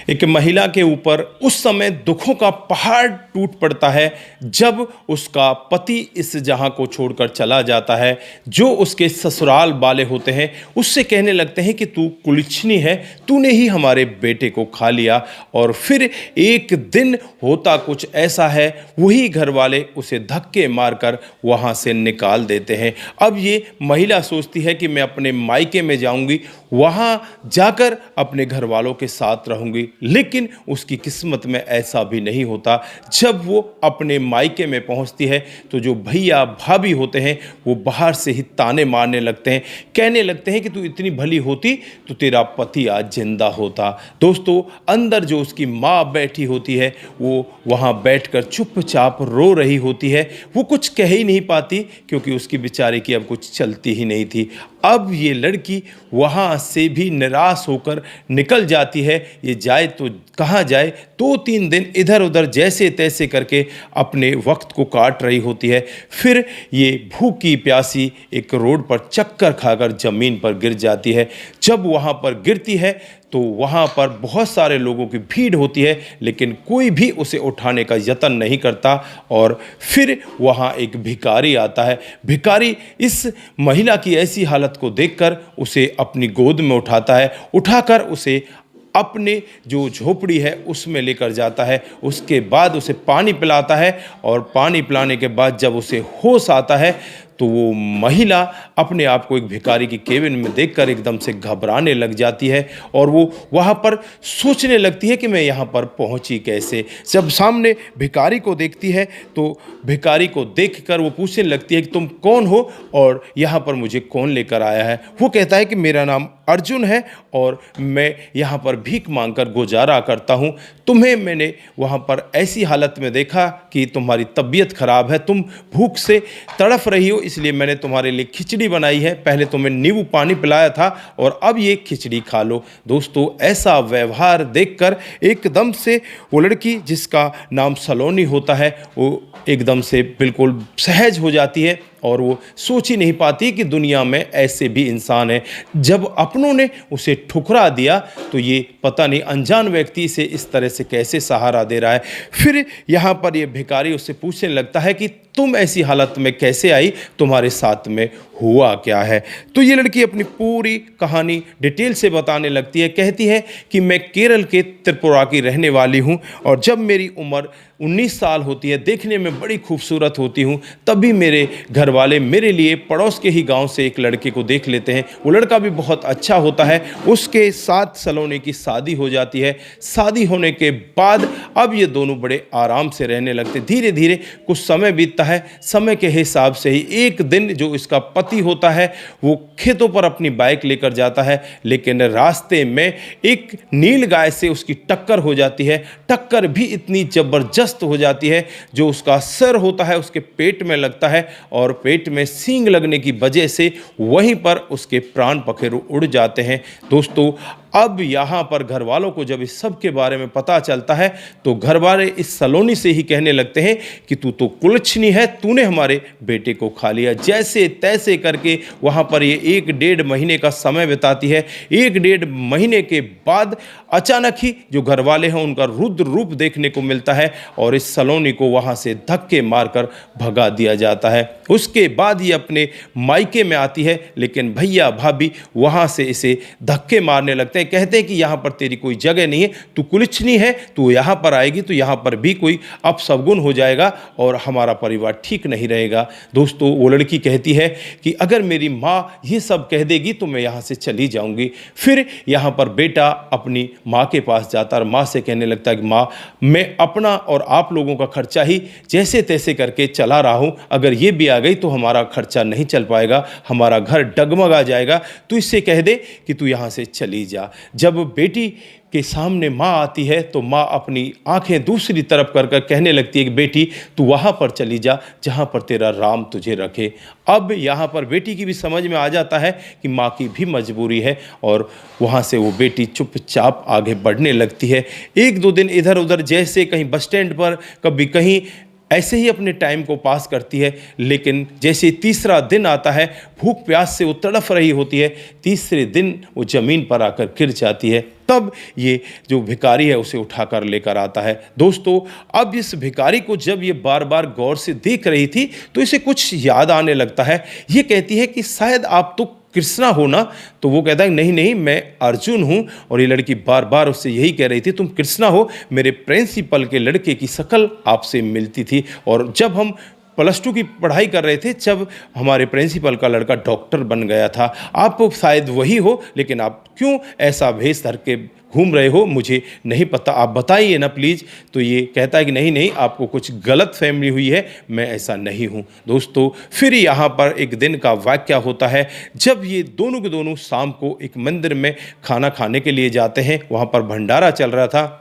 एक महिला के ऊपर उस समय दुखों का पहाड़ टूट पड़ता है जब उसका पति इस जहां को छोड़कर चला जाता है। जो उसके ससुराल वाले होते हैं उससे कहने लगते हैं कि तू कुलच्छनी है, तूने ही हमारे बेटे को खा लिया। और फिर एक दिन होता कुछ ऐसा है, वही घर वाले उसे धक्के मारकर वहां से निकाल देते हैं। अब ये महिला सोचती है कि मैं अपने मायके में जाऊंगी, वहां जाकर अपने घर वालों के साथ रहूंगी, लेकिन उसकी किस्मत में ऐसा भी नहीं होता। जब वो अपने मायके में पहुंचती है तो जो भैया भाभी होते हैं वो बाहर से ही ताने मारने लगते हैं, कहने लगते हैं कि तू इतनी भली होती तो तेरा पति आज जिंदा होता। दोस्तों, अंदर जो उसकी माँ बैठी होती है वो वहाँ बैठकर चुपचाप रो रही होती है। वो कुछ कह ही नहीं पाती क्योंकि उसकी बेचारे की अब कुछ चलती ही नहीं थी। अब ये लड़की वहाँ से भी निराश होकर निकल जाती है। ये जाए तो कहाँ जाए, 2-3 दिन इधर उधर जैसे तैसे करके अपने वक्त को काट रही होती है। फिर ये भूखी प्यासी एक रोड पर चक्कर खाकर ज़मीन पर गिर जाती है। जब वहाँ पर गिरती है तो वहाँ पर बहुत सारे लोगों की भीड़ होती है, लेकिन कोई भी उसे उठाने का यत्न नहीं करता। और फिर वहाँ एक भिखारी आता है। भिखारी इस महिला की ऐसी हालत को देखकर उसे अपनी गोद में उठाता है, उठाकर उसे अपने जो झोपड़ी है उसमें लेकर जाता है। उसके बाद उसे पानी पिलाता है और पानी पिलाने के बाद जब उसे होश आता है तो वो महिला अपने आप को एक भिखारी की केबिन में देखकर एकदम से घबराने लग जाती है और वो वहाँ पर सोचने लगती है कि मैं यहाँ पर पहुँची कैसे। जब सामने भिखारी को देखती है तो भिखारी को देखकर वो पूछने लगती है कि तुम कौन हो और यहाँ पर मुझे कौन लेकर आया है। वो कहता है कि मेरा नाम अर्जुन है और मैं यहाँ पर भीख मांगकर गुजारा करता हूँ। तुम्हें मैंने वहाँ पर ऐसी हालत में देखा कि तुम्हारी तबीयत खराब है, तुम भूख से तड़फ रही हो, इसलिए मैंने तुम्हारे लिए खिचड़ी बनाई है। पहले तुम्हें नींबू पानी पिलाया था और अब ये खिचड़ी खा लो। दोस्तों, ऐसा व्यवहार देखकर एकदम से वो लड़की जिसका नाम सलोनी होता है वो एकदम से बिल्कुल सहज हो जाती है और वो सोच ही नहीं पाती कि दुनिया में ऐसे भी इंसान हैं। जब अपनों ने उसे ठुकरा दिया तो ये पता नहीं अनजान व्यक्ति से इस तरह से कैसे सहारा दे रहा है। फिर यहाँ पर ये भिखारी उससे पूछने लगता है कि तुम ऐसी हालत में कैसे आई, तुम्हारे साथ में हुआ क्या है। तो ये लड़की अपनी पूरी कहानी डिटेल से बताने लगती है। कहती है कि मैं केरल के त्रिपुरा की रहने वाली हूँ और जब मेरी उम्र 19 साल होती है, देखने में बड़ी खूबसूरत होती हूँ, तभी मेरे घर वाले मेरे लिए पड़ोस के ही गांव से एक लड़के को देख लेते हैं। वो लड़का भी बहुत अच्छा होता है। उसके साथ सलोनी की शादी हो जाती है। शादी होने के बाद अब ये दोनों बड़े आराम से रहने लगते। धीरे धीरे कुछ समय बीतता है। समय के हिसाब से ही एक दिन जो इसका पति होता है वो खेतों पर अपनी बाइक लेकर जाता है, लेकिन रास्ते में एक नील गाय से उसकी टक्कर हो जाती है। टक्कर भी इतनी जबरदस्त हो जाती है, जो उसका सर होता है उसके पेट में लगता है और पेट में सींग लगने की वजह से वहीं पर उसके प्राण पखेरु उड़ जाते हैं। दोस्तों, अब यहाँ पर घर वालों को जब इस सब के बारे में पता चलता है तो घर वाले इस सलोनी से ही कहने लगते हैं कि तू तो कुलच्छनी है, तूने हमारे बेटे को खा लिया। जैसे तैसे करके वहाँ पर ये 1-1.5 महीने का समय बिताती है। 1-1.5 महीने के बाद अचानक ही जो घर वाले हैं उनका रुद्र रूप देखने को मिलता है और इस सलोनी को वहाँ से धक्के मारकर भगा दिया जाता है। उसके बाद ये अपने मायके में आती है, लेकिन भैया भाभी वहाँ से इसे धक्के मारने लगते हैं। कहते हैं कि यहाँ पर तेरी कोई जगह नहीं है, तू कुलच्छनी है, तू यहाँ पर आएगी तो यहाँ पर भी कोई अपशगुन हो जाएगा और हमारा परिवार ठीक नहीं रहेगा। दोस्तों, वो लड़की कहती है कि अगर मेरी माँ ये सब कह देगी तो मैं यहाँ से चली जाऊँगी। फिर यहाँ पर बेटा अपनी माँ के पास जाता और माँ से कहने लगता है कि माँ, मैं अपना और आप लोगों का खर्चा ही जैसे तैसे करके चला रहा हूँ, अगर ये भी आ गई तो हमारा खर्चा नहीं चल पाएगा, हमारा घर डगमगा जाएगा, तो इससे कह दे कि तू यहाँ से चली जा। जब बेटी के सामने माँ आती है तो माँ अपनी आंखें दूसरी तरफ कर कर कहने लगती है कि बेटी तू वहाँ पर चली जा जहाँ पर तेरा राम तुझे रखे। अब यहाँ पर बेटी की भी समझ में आ जाता है कि माँ की भी मजबूरी है और वहाँ से वो बेटी चुपचाप आगे बढ़ने लगती है। 1-2 दिन इधर उधर जैसे कहीं बस स्टैंड पर, कभी कहीं ऐसे ही अपने टाइम को पास करती है। लेकिन जैसे तीसरा दिन आता है, भूख प्यास से वो तड़फ रही होती है, तीसरे दिन वो ज़मीन पर आकर गिर जाती है। तब ये जो भिखारी है उसे उठाकर लेकर आता है। दोस्तों, अब इस भिखारी को जब ये बार बार गौर से देख रही थी तो इसे कुछ याद आने लगता है। ये कहती है कि शायद आप तो कृष्णा हो ना? तो वो कहता है नहीं नहीं, मैं अर्जुन हूँ। और ये लड़की बार बार उससे यही कह रही थी, तुम कृष्णा हो, मेरे प्रिंसिपल के लड़के की शक्ल आपसे मिलती थी, और जब हम +2 की पढ़ाई कर रहे थे जब हमारे प्रिंसिपल का लड़का डॉक्टर बन गया था, आप शायद वही हो, लेकिन आप क्यों ऐसा भेष धर के घूम रहे हो मुझे नहीं पता, आप बताइए ना प्लीज़। तो ये कहता है कि नहीं नहीं, आपको कुछ गलत फहमी हुई है, मैं ऐसा नहीं हूँ। दोस्तों, फिर यहाँ पर एक दिन का वाक़या होता है जब ये दोनों के दोनों शाम को एक मंदिर में खाना खाने के लिए जाते हैं। वहाँ पर भंडारा चल रहा था।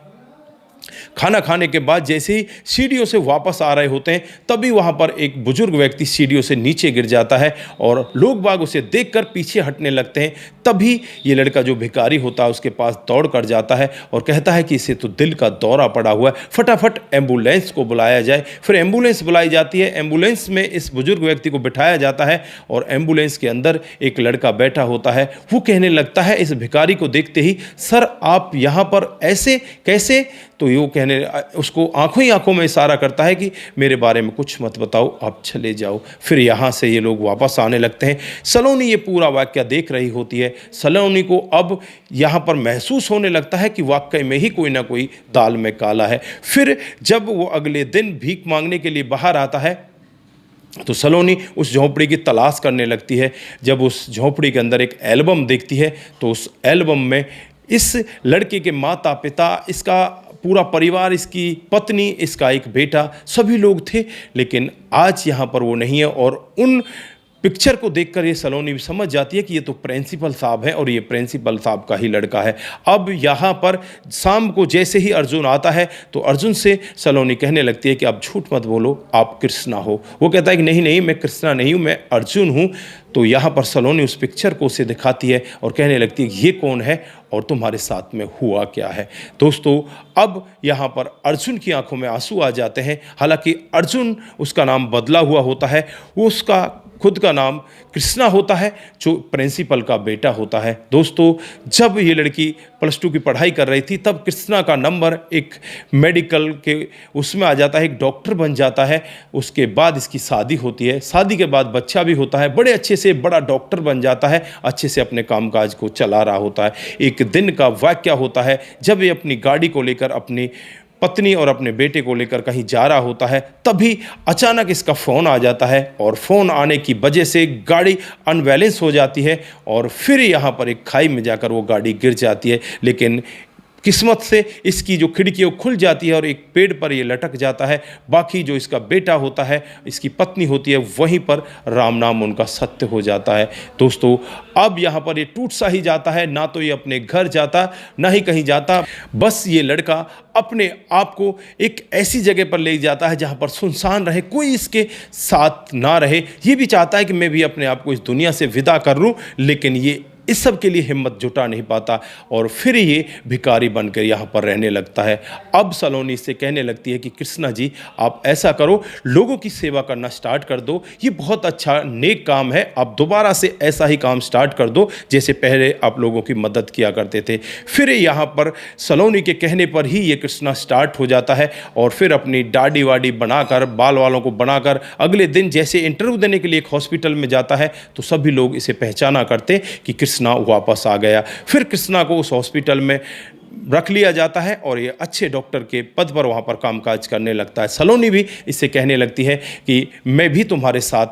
खाना खाने के बाद जैसे ही सीढ़ियों से वापस आ रहे होते हैं तभी वहाँ पर एक बुजुर्ग व्यक्ति सीढ़ियों से नीचे गिर जाता है और लोग बाग उसे देखकर पीछे हटने लगते हैं। तभी ये लड़का जो भिखारी होता है उसके पास दौड़ कर जाता है और कहता है कि इसे तो दिल का दौरा पड़ा हुआ है, फटाफट एम्बुलेंस को बुलाया जाए। फिर एम्बुलेंस बुलाई जाती है। एम्बुलेंस में इस बुजुर्ग व्यक्ति को बिठाया जाता है और एम्बुलेंस के अंदर एक लड़का बैठा होता है। वो कहने लगता है इस भिखारी को देखते ही, सर आप यहाँ पर ऐसे कैसे? तो वो कहने उसको आंखों ही आंखों में इशारा करता है कि मेरे बारे में कुछ मत बताओ, आप चले जाओ। फिर यहाँ से ये लोग वापस आने लगते हैं। सलोनी ये पूरा वाक़या देख रही होती है। सलोनी को अब यहाँ पर महसूस होने लगता है कि वाकई में ही कोई ना कोई दाल में काला है। फिर जब वो अगले दिन भीख मांगने के लिए बाहर आता है तो सलोनी उस झोंपड़ी की तलाश करने लगती है। जब उस झोंपड़ी के अंदर एक एल्बम देखती है तो उस एल्बम में इस लड़के के माता पिता, इसका पूरा परिवार, इसकी पत्नी, इसका एक बेटा, सभी लोग थे। लेकिन आज यहाँ पर वो नहीं है और उन पिक्चर को देखकर ये सलोनी भी समझ जाती है कि ये तो प्रिंसिपल साहब हैं और ये प्रिंसिपल साहब का ही लड़का है। अब यहाँ पर शाम को जैसे ही अर्जुन आता है तो अर्जुन से सलोनी कहने लगती है कि आप झूठ मत बोलो, आप कृष्णा हो। वो कहता है कि नहीं नहीं, मैं कृष्णा नहीं हूँ, मैं अर्जुन हूँ। तो यहाँ पर सलोनी उस पिक्चर को उसे दिखाती है और कहने लगती है ये कौन है और तुम्हारे साथ में हुआ क्या है। दोस्तों, अब यहाँ पर अर्जुन की आंखों में आंसू आ जाते हैं। हालांकि अर्जुन उसका नाम बदला हुआ होता है, वो उसका खुद का नाम कृष्णा होता है जो प्रिंसिपल का बेटा होता है। दोस्तों, जब ये लड़की +2 की पढ़ाई कर रही थी तब कृष्णा का नंबर एक मेडिकल के उसमें आ जाता है, एक डॉक्टर बन जाता है। उसके बाद इसकी शादी होती है। शादी के बाद बच्चा भी होता है, बड़े अच्छे से बड़ा डॉक्टर बन जाता है, अच्छे से अपने कामकाज को चला रहा होता है। एक दिन का वाक़या होता है जब ये अपनी गाड़ी को लेकर अपनी पत्नी और अपने बेटे को लेकर कहीं जा रहा होता है, तभी अचानक इसका फ़ोन आ जाता है और फ़ोन आने की वजह से गाड़ी अनबैलेंस हो जाती है और फिर यहाँ पर एक खाई में जाकर वो गाड़ी गिर जाती है। लेकिन किस्मत से इसकी जो खिड़की है वो खुल जाती है और एक पेड़ पर ये लटक जाता है। बाकी जो इसका बेटा होता है, इसकी पत्नी होती है, वहीं पर राम नाम उनका सत्य हो जाता है। दोस्तों, अब यहाँ पर ये टूट सा ही जाता है, ना तो ये अपने घर जाता ना ही कहीं जाता। बस ये लड़का अपने आप को एक ऐसी जगह पर ले जाता है जहाँ पर सुनसान रहे, कोई इसके साथ ना रहे। ये भी चाहता है कि मैं भी अपने आप को इस दुनिया से विदा कर लूँ, लेकिन ये इस सब के लिए हिम्मत जुटा नहीं पाता और फिर ये भिखारी बनकर यहाँ पर रहने लगता है। अब सलोनी से कहने लगती है कि कृष्णा जी, आप ऐसा करो, लोगों की सेवा करना स्टार्ट कर दो, ये बहुत अच्छा नेक काम है, आप दोबारा से ऐसा ही काम स्टार्ट कर दो जैसे पहले आप लोगों की मदद किया करते थे। फिर यहाँ पर सलोनी के कहने पर ही ये कृष्णा स्टार्ट हो जाता है और फिर अपनी दाढ़ी वाड़ी बनाकर, बाल वालों को बनाकर अगले दिन जैसे इंटरव्यू देने के लिए एक हॉस्पिटल में जाता है तो सभी लोग इसे पहचाना करते कि कृष्णा वापस आ गया। फिर कृष्णा को उस हॉस्पिटल में रख लिया जाता है और ये अच्छे डॉक्टर के पद पर वहाँ पर कामकाज करने लगता है। सलोनी भी इससे कहने लगती है कि मैं भी तुम्हारे साथ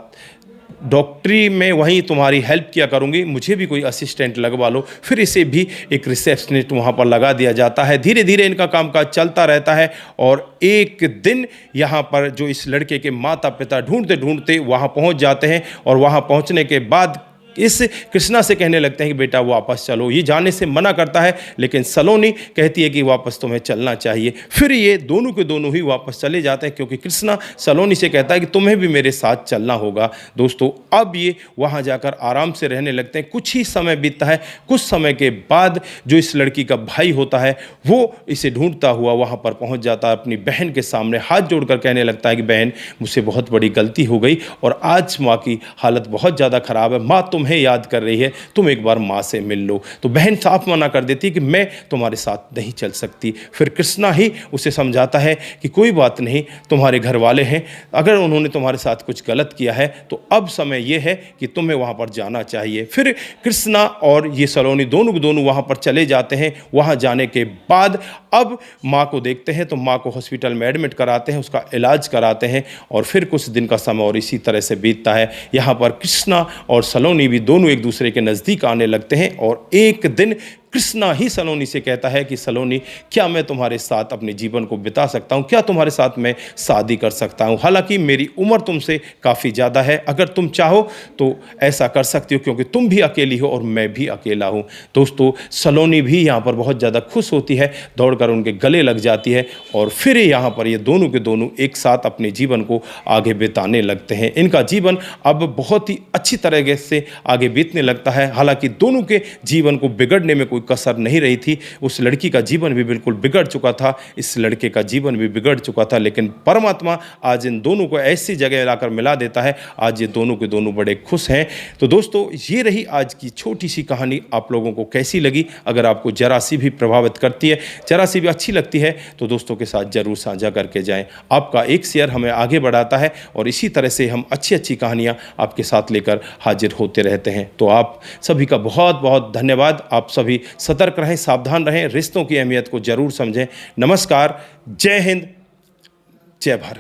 डॉक्टरी में वहीं तुम्हारी हेल्प किया करूंगी, मुझे भी कोई असिस्टेंट लगवा लो। फिर इसे भी एक रिसेप्शनिस्ट वहाँ पर लगा दिया जाता है। धीरे धीरे इनका कामकाज चलता रहता है और एक दिन यहाँ पर जो इस लड़के के माता पिता ढूंढते ढूंढते वहाँ पहुँच जाते हैं और वहाँ पहुँचने के बाद इस कृष्णा से कहने लगते हैं कि बेटा वापस चलो। ये जाने से मना करता है लेकिन सलोनी कहती है कि वापस तुम्हें चलना चाहिए। फिर ये दोनों के दोनों ही वापस चले जाते हैं क्योंकि कृष्णा सलोनी से कहता है कि तुम्हें भी मेरे साथ चलना होगा। दोस्तों, अब ये वहाँ जाकर आराम से रहने लगते हैं। कुछ ही समय बीतता है। कुछ समय के बाद जो इस लड़की का भाई होता है वो इसे ढूंढता हुआ वहाँ पर पहुँच जाता है। अपनी बहन के सामने हाथ जोड़कर कहने लगता है कि बहन, मुझसे बहुत बड़ी गलती हो गई और आज माँ की हालत बहुत ज़्यादा ख़राब है। माँ, तुम्हें याद कर रही है, तुम एक बार माँ से मिल लो। तो बहन साफ मना कर देती है कि मैं तुम्हारे साथ नहीं चल सकती। फिर कृष्णा ही उसे समझाता है कि कोई बात नहीं, तुम्हारे घर वाले हैं, अगर उन्होंने तुम्हारे साथ कुछ गलत किया है तो अब समय यह है कि तुम्हें वहाँ पर जाना चाहिए। फिर कृष्णा और ये सलोनी दोनों के दोनों वहाँ पर चले जाते हैं। वहाँ जाने के बाद अब माँ को देखते हैं तो माँ को हॉस्पिटल में एडमिट कराते हैं, उसका इलाज कराते हैं और फिर कुछ दिन का समय और इसी तरह से बीतता है। यहाँ पर कृष्णा और सलोनी भी दोनों एक दूसरे के नज़दीक आने लगते हैं और एक दिन कृष्णा ही सलोनी से कहता है कि सलोनी, क्या मैं तुम्हारे साथ अपने जीवन को बिता सकता हूँ, क्या तुम्हारे साथ मैं शादी कर सकता हूँ? हालांकि मेरी उम्र तुमसे काफ़ी ज़्यादा है, अगर तुम चाहो तो ऐसा कर सकती हो क्योंकि तुम भी अकेली हो और मैं भी अकेला हूँ। दोस्तों, सलोनी भी यहाँ पर बहुत ज़्यादा खुश होती है, दौड़कर उनके गले लग जाती है और फिर यहाँ पर ये दोनों के दोनों एक साथ अपने जीवन को आगे बिताने लगते हैं। इनका जीवन अब बहुत ही अच्छी तरीके से आगे बीतने लगता है। हालांकि दोनों के जीवन को बिगड़ने में कसर नहीं रही थी। उस लड़की का जीवन भी बिल्कुल बिगड़ चुका था, इस लड़के का जीवन भी बिगड़ चुका था, लेकिन परमात्मा आज इन दोनों को ऐसी जगह लाकर मिला देता है। आज ये दोनों के दोनों बड़े खुश हैं। तो दोस्तों, ये रही आज की छोटी सी कहानी। आप लोगों को कैसी लगी? अगर आपको जरा सी भी प्रभावित करती है, जरा सी भी अच्छी लगती है तो दोस्तों के साथ जरूर साझा करके जाएं। आपका एक शेयर हमें आगे बढ़ाता है और इसी तरह से हम अच्छी अच्छी कहानियां आपके साथ लेकर हाजिर होते रहते हैं। तो आप सभी का बहुत बहुत धन्यवाद। आप सभी सतर्क रहें, सावधान रहें, रिश्तों की अहमियत को जरूर समझें। नमस्कार, जय हिंद, जय भारत।